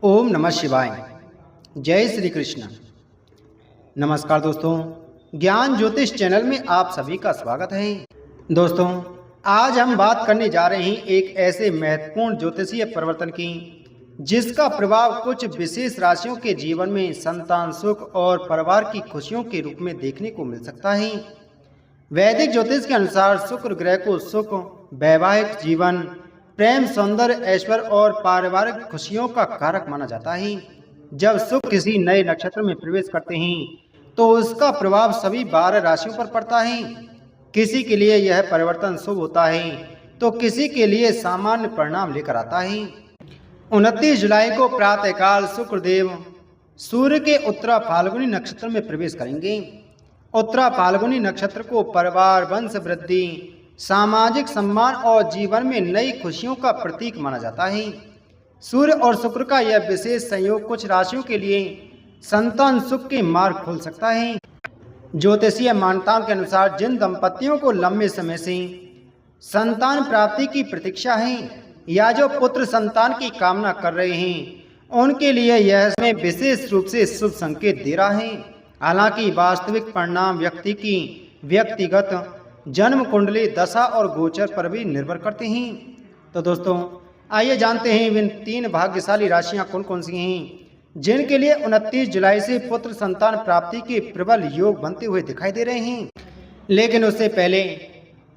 ओम नमः शिवाय। जय श्री कृष्ण। नमस्कार दोस्तों, ज्ञान ज्योतिष चैनल में आप सभी का स्वागत है। दोस्तों, आज हम बात करने जा रहे हैं एक ऐसे महत्वपूर्ण ज्योतिषीय परिवर्तन की जिसका प्रभाव कुछ विशेष राशियों के जीवन में संतान सुख और परिवार की खुशियों के रूप में देखने को मिल सकता है। वैदिक ज्योतिष के अनुसार शुक्र ग्रह को सुख, वैवाहिक जीवन, प्रेम, सौंदर्य, ऐश्वर्य और पारिवारिक खुशियों का कारक माना जाता है। जब शुक्र किसी नए नक्षत्र में प्रवेश करते हैं तो उसका प्रभाव सभी 12 राशियों पर पड़ता है। किसी के लिए यह परिवर्तन शुभ होता है तो किसी के लिए सामान्य परिणाम लेकर आता है। 29 जुलाई को प्रातःकाल शुक्रदेव सूर्य के उत्तरा फाल्गुनी नक्षत्र में प्रवेश करेंगे। उत्तरा फाल्गुनी नक्षत्र को परिवार, वंश वृद्धि, सामाजिक सम्मान और जीवन में नई खुशियों का प्रतीक माना जाता है। सूर्य और शुक्र का यह विशेष संयोग कुछ राशियों के लिए संतान सुख के मार्ग खोल सकता है। ज्योतिषीय मान्यताओं के अनुसार जिन दंपतियों को लंबे समय से संतान प्राप्ति की प्रतीक्षा है या जो पुत्र संतान की कामना कर रहे हैं, उनके लिए यह समय विशेष रूप से शुभ संकेत दे रहा है। हालांकि वास्तविक परिणाम व्यक्ति की व्यक्तिगत जन्म कुंडली, दशा और गोचर पर भी निर्भर करते हैं। तो दोस्तों, आइए जानते हैं इन 3 भाग्यशाली राशियां कौन कौन सी हैं जिनके लिए 29 जुलाई से पुत्र संतान प्राप्ति के प्रबल योग बनते हुए दिखाई दे रहे हैं। लेकिन उससे पहले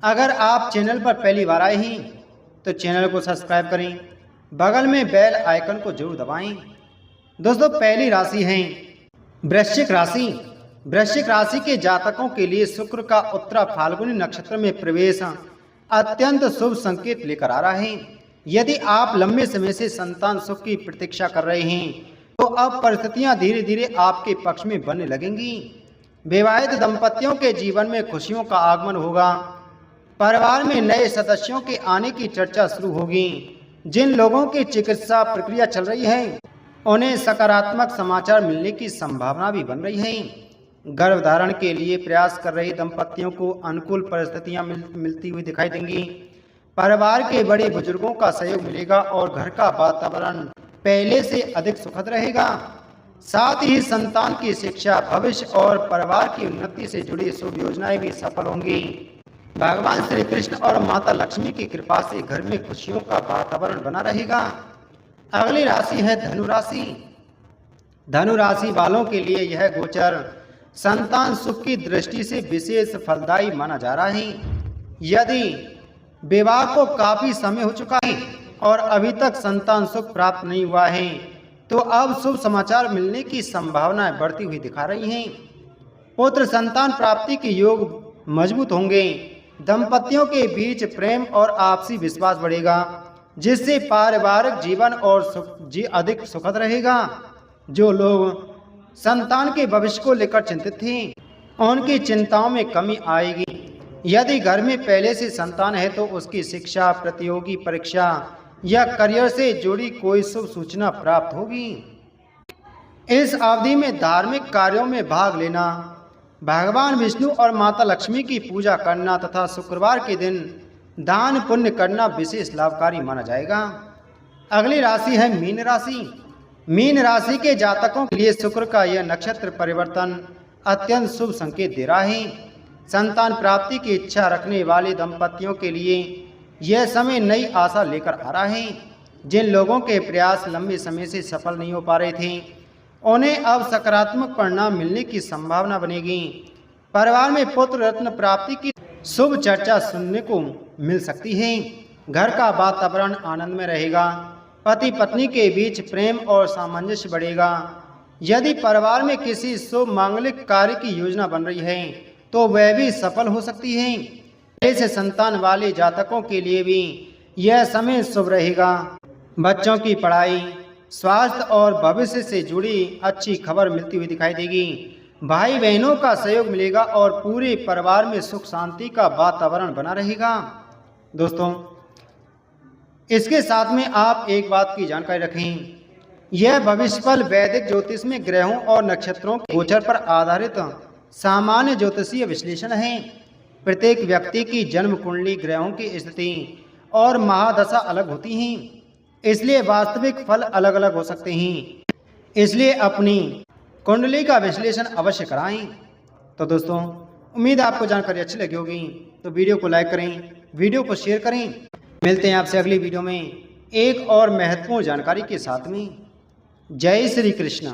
अगर आप चैनल पर पहली बार आए हैं तो चैनल को सब्सक्राइब करें, बगल में बेल आइकन को जरूर दबाएं। दोस्तों, पहली राशि है वृश्चिक राशि। वृश्चिक राशि के जातकों के लिए शुक्र का उत्तरा फाल्गुनी नक्षत्र में प्रवेश अत्यंत शुभ संकेत लेकर आ रहा है। यदि आप लंबे समय से संतान सुख की प्रतीक्षा कर रहे हैं तो अब परिस्थितियां धीरे धीरे आपके पक्ष में बनने लगेंगी। विवाहित दंपतियों के जीवन में खुशियों का आगमन होगा। परिवार में नए सदस्यों के आने की चर्चा शुरू होगी। जिन लोगों की चिकित्सा प्रक्रिया चल रही है उन्हें सकारात्मक समाचार मिलने की संभावना भी बन रही है। गर्भधारण के लिए प्रयास कर रहे दंपतियों को अनुकूल परिस्थितियां मिलती हुई दिखाई देंगी। परिवार के बड़े बुजुर्गों का सहयोग मिलेगा और घर का वातावरण पहले से अधिक सुखद रहेगा। साथ ही संतान की शिक्षा, भविष्य और परिवार की उन्नति से जुड़ी शुभ योजनाएं भी सफल होंगी। भगवान श्री कृष्ण और माता लक्ष्मी की कृपा से घर में खुशियों का वातावरण बना रहेगा। अगली राशि है धनु राशि। धनु राशि वालों के लिए यह गोचर संतान सुख की दृष्टि से विशेष फलदायी माना जा रहा है। यदि विवाह को काफी समय हो चुका है और अभी तक संतान सुख प्राप्त नहीं हुआ है तो अब शुभ समाचार मिलने की संभावनाएं बढ़ती हुई दिखा रही हैं। पुत्र संतान प्राप्ति के योग मजबूत होंगे। दंपतियों के बीच प्रेम और आपसी विश्वास बढ़ेगा जिससे पारिवारिक जीवन और अधिक सुखद रहेगा। जो लोग संतान के भविष्य को लेकर चिंतित थे उनकी चिंताओं में कमी आएगी। यदि घर में पहले से संतान है तो उसकी शिक्षा, प्रतियोगी परीक्षा या करियर से जुड़ी कोई शुभ सूचना प्राप्त होगी। इस अवधि में धार्मिक कार्यों में भाग लेना, भगवान विष्णु और माता लक्ष्मी की पूजा करना तथा शुक्रवार के दिन दान पुण्य करना विशेष लाभकारी माना जाएगा। अगली राशि है मीन राशि। मीन राशि के जातकों के लिए शुक्र का यह नक्षत्र परिवर्तन अत्यंत शुभ संकेत दे रहा है। संतान प्राप्ति की इच्छा रखने वाले दंपतियों के लिए यह समय नई आशा लेकर आ रहा है। जिन लोगों के प्रयास लंबे समय से सफल नहीं हो पा रहे थे उन्हें अब सकारात्मक परिणाम मिलने की संभावना बनेगी। परिवार में पुत्र रत्न प्राप्ति की शुभ चर्चा सुनने को मिल सकती है। घर का वातावरण आनंदमय रहेगा। पति पत्नी के बीच प्रेम और सामंजस्य बढ़ेगा। यदि परिवार में किसी शुभ मांगलिक कार्य की योजना बन रही है तो वह भी सफल हो सकती है। पहले से संतान वाले जातकों के लिए भी यह समय शुभ रहेगा। बच्चों की पढ़ाई, स्वास्थ्य और भविष्य से जुड़ी अच्छी खबर मिलती हुई दिखाई देगी। भाई बहनों का सहयोग मिलेगा और पूरे परिवार में सुख शांति का वातावरण बना रहेगा। दोस्तों, इसके साथ में आप एक बात की जानकारी रखें, यह भविष्यफल वैदिक ज्योतिष में ग्रहों और नक्षत्रों के गोचर पर आधारित सामान्य ज्योतिषीय विश्लेषण है। प्रत्येक व्यक्ति की जन्म कुंडली, ग्रहों की स्थिति और महादशा अलग होती हैं। इसलिए वास्तविक फल अलग अलग हो सकते हैं। इसलिए अपनी कुंडली का विश्लेषण अवश्य कराएं। तो दोस्तों, उम्मीद है आपको जानकारी अच्छी लगी होगी, तो वीडियो को लाइक करें, वीडियो को शेयर करें। मिलते हैं आपसे अगली वीडियो में एक और महत्वपूर्ण जानकारी के साथ में। जय श्री कृष्ण।